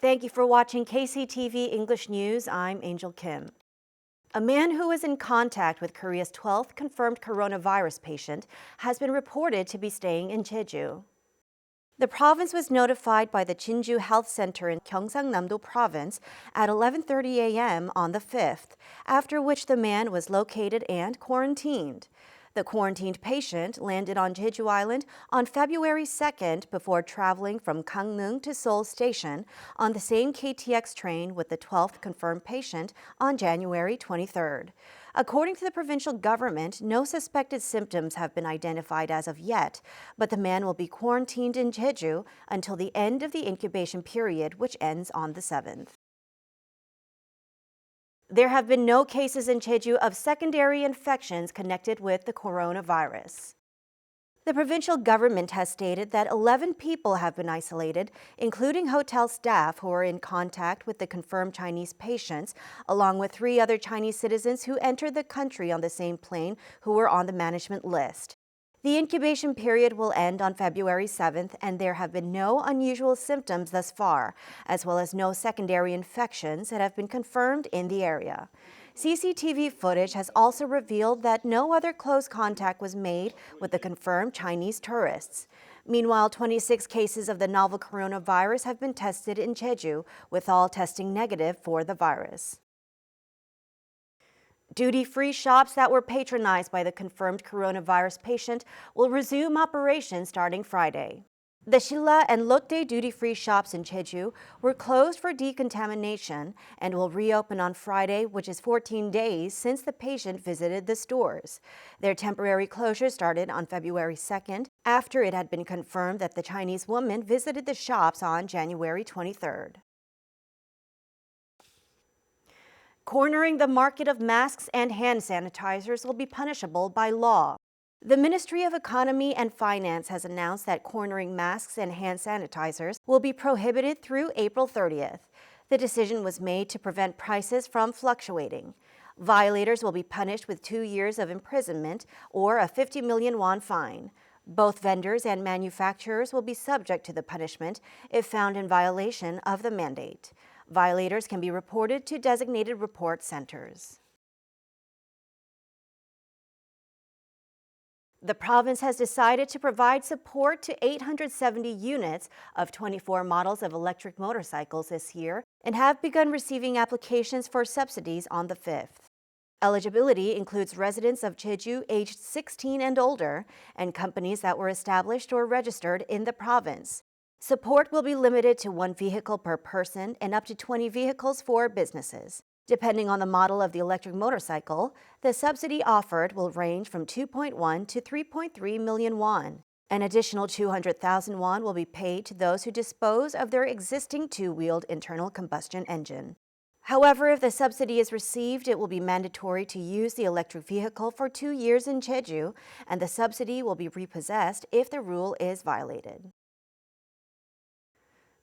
Thank you for watching KCTV English News. I'm Angel Kim. A man who was in contact with Korea's 12th confirmed coronavirus patient has been reported to be staying in Jeju. The province was notified by the Jeju Health Center in Gyeongsangnam-do Province at 11:30 a.m. on the 5th, after which the man was located and quarantined. The quarantined patient landed on Jeju Island on February 2nd before traveling from Gangneung to Seoul Station on the same KTX train with the 12th confirmed patient on January 23rd. According to the provincial government, no suspected symptoms have been identified as of yet, but the man will be quarantined in Jeju until the end of the incubation period, which ends on the 7th. There have been no cases in Jeju of secondary infections connected with the coronavirus. The provincial government has stated that 11 people have been isolated, including hotel staff who are in contact with the confirmed Chinese patients, along with 3 other Chinese citizens who entered the country on the same plane who were on the management list. The incubation period will end on February 7th, and there have been no unusual symptoms thus far, as well as no secondary infections that have been confirmed in the area. CCTV footage has also revealed that no other close contact was made with the confirmed Chinese tourists. Meanwhile, 26 cases of the novel coronavirus have been tested in Jeju, with all testing negative for the virus. Duty-free shops that were patronized by the confirmed coronavirus patient will resume operations starting Friday. The Silla and Lotte duty-free shops in Jeju were closed for decontamination and will reopen on Friday, which is 14 days since the patient visited the stores. Their temporary closure started on February 2nd, after it had been confirmed that the Chinese woman visited the shops on January 23rd. Cornering the market of masks and hand sanitizers will be punishable by law. The Ministry of Economy and Finance has announced that cornering masks and hand sanitizers will be prohibited through April 30th. The decision was made to prevent prices from fluctuating. Violators will be punished with 2 years of imprisonment or a 50 million won fine. Both vendors and manufacturers will be subject to the punishment if found in violation of the mandate. Violators can be reported to designated report centers. The province has decided to provide support to 870 units of 24 models of electric motorcycles this year and have begun receiving applications for subsidies on the 5th. Eligibility includes residents of Jeju aged 16 and older and companies that were established or registered in the province. Support will be limited to 1 vehicle per person and up to 20 vehicles for businesses. Depending on the model of the electric motorcycle, the subsidy offered will range from 2.1 to 3.3 million won. An additional 200,000 won will be paid to those who dispose of their existing 2-wheeled internal combustion engine. However, if the subsidy is received, it will be mandatory to use the electric vehicle for 2 years in Jeju, and the subsidy will be repossessed if the rule is violated.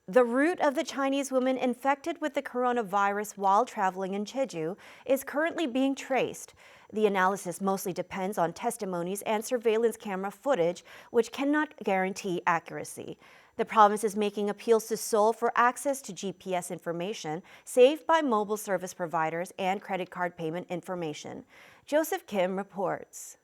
The route of the Chinese woman infected with the coronavirus while traveling in Jeju is currently being traced. The analysis mostly depends on testimonies and surveillance camera footage, which cannot guarantee accuracy. The province is making appeals to Seoul for access to GPS information saved by mobile service providers and credit card payment information. Joseph Kim reports.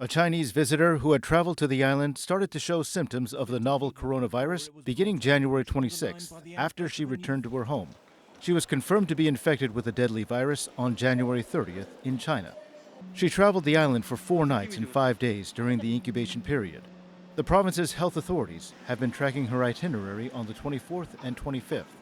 A Chinese visitor who had traveled to the island started to show symptoms of the novel coronavirus beginning January 26th, after she returned to her home. She was confirmed to be infected with the deadly virus on January 30th in China. She traveled the island for 4 nights and 5 days during the incubation period. The province's health authorities have been tracking her itinerary on the 24th and 25th.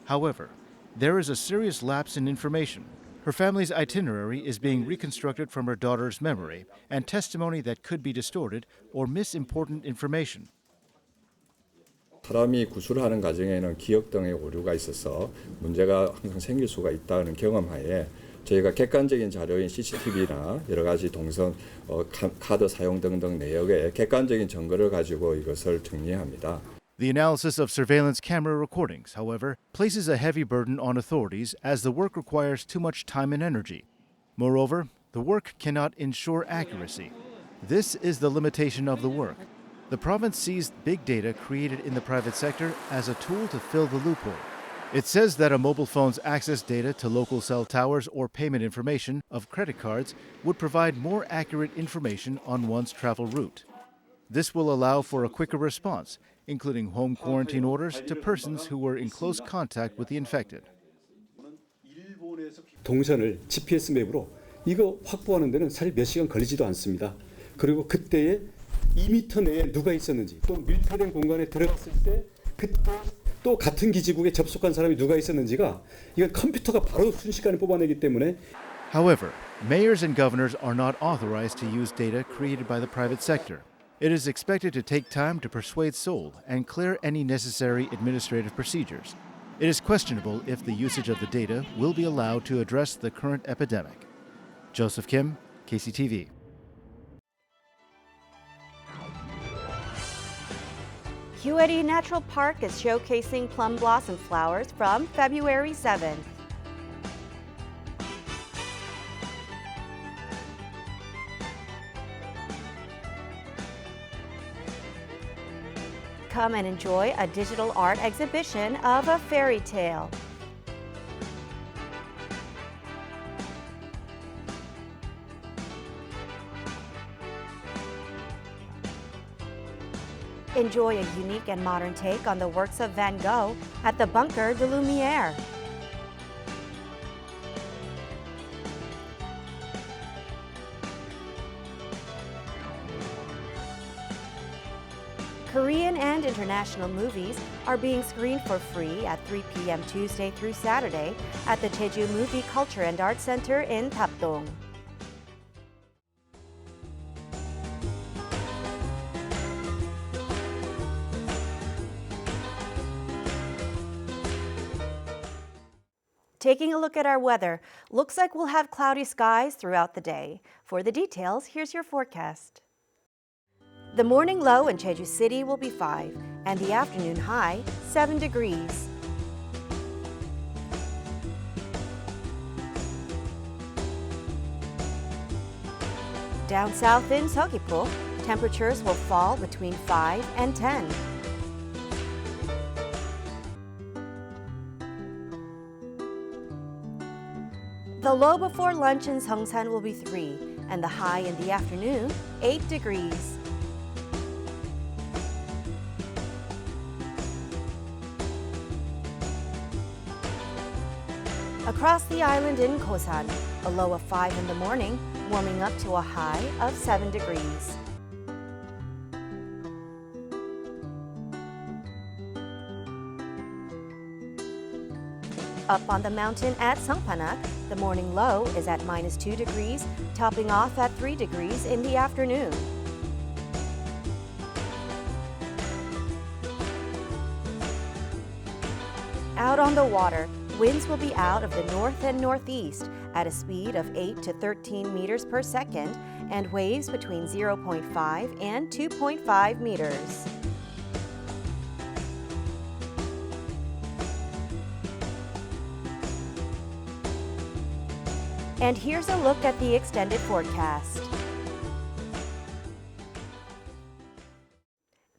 However, there is a serious lapse in information. Her family's itinerary is being reconstructed from her daughter's memory and testimony that could be distorted or miss important information. 사람이 구술하는 과정에는 기억 등의 오류가 있어서 문제가 항상 생길 수가 있다는 경험하에 저희가 객관적인 자료인 CCTV나 여러 가지 동선, 카드 사용 등등 내역의 객관적인 증거를 가지고 이것을 정리합니다. The analysis of surveillance camera recordings, however, places a heavy burden on authorities as the work requires too much time and energy. Moreover, the work cannot ensure accuracy. This is the limitation of the work. The province sees big data created in the private sector as a tool to fill the loophole. It says that a mobile phone's access data to local cell towers or payment information of credit cards would provide more accurate information on one's travel route. This will allow for a quicker response, including home quarantine orders to persons who were in close contact with the infected. 동선을 GPS 맵으로 이거 확보하는 데는 사실 몇 시간 걸리지도 않습니다. 그리고 그때에 2m 내에 누가 있었는지 또 밀폐된 공간에 들어갔을 때 그때 또 같은 기지국에 접속한 사람이 누가 있었는지가 이건 컴퓨터가 바로 순식간에 뽑아내기 때문에. However, mayors and governors are not authorized to use data created by the private sector. It is expected to take time to persuade Seoul and clear any necessary administrative procedures. It is questionable if the usage of the data will be allowed to address the current epidemic. Joseph Kim, KCTV. Hyoeri Natural Park is showcasing plum blossom flowers from February 7th. Come and enjoy a digital art exhibition of a fairy tale. Enjoy a unique and modern take on the works of Van Gogh at the Bunker de Lumière. Korean and international movies are being screened for free at 3 p.m. Tuesday through Saturday at the Jeju Movie Culture and Arts Center in Tapdong. Taking a look at our weather, looks like we'll have cloudy skies throughout the day. For the details, here's your forecast. The morning low in Jeju City will be 5, and the afternoon high, 7 degrees. Down south in Seogwipo, temperatures will fall between 5 and 10. The low before lunch in Seongsan will be 3, and the high in the afternoon, 8 degrees. Across the island in Kosan, a low of 5 in the morning, warming up to a high of 7 degrees. Up on the mountain at Songpanak, the morning low is at -2 degrees, topping off at 3 degrees in the afternoon. Out on the water, winds will be out of the north and northeast at a speed of 8 to 13 meters per second and waves between 0.5 and 2.5 meters. And here's a look at the extended forecast.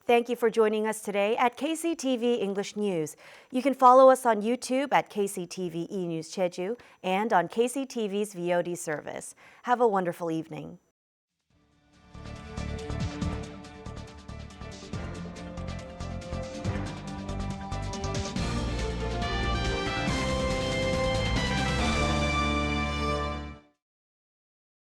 Thank you for joining us today at KCTV English News. You can follow us on YouTube at KCTV E! News Jeju and on KCTV's VOD service. Have a wonderful evening.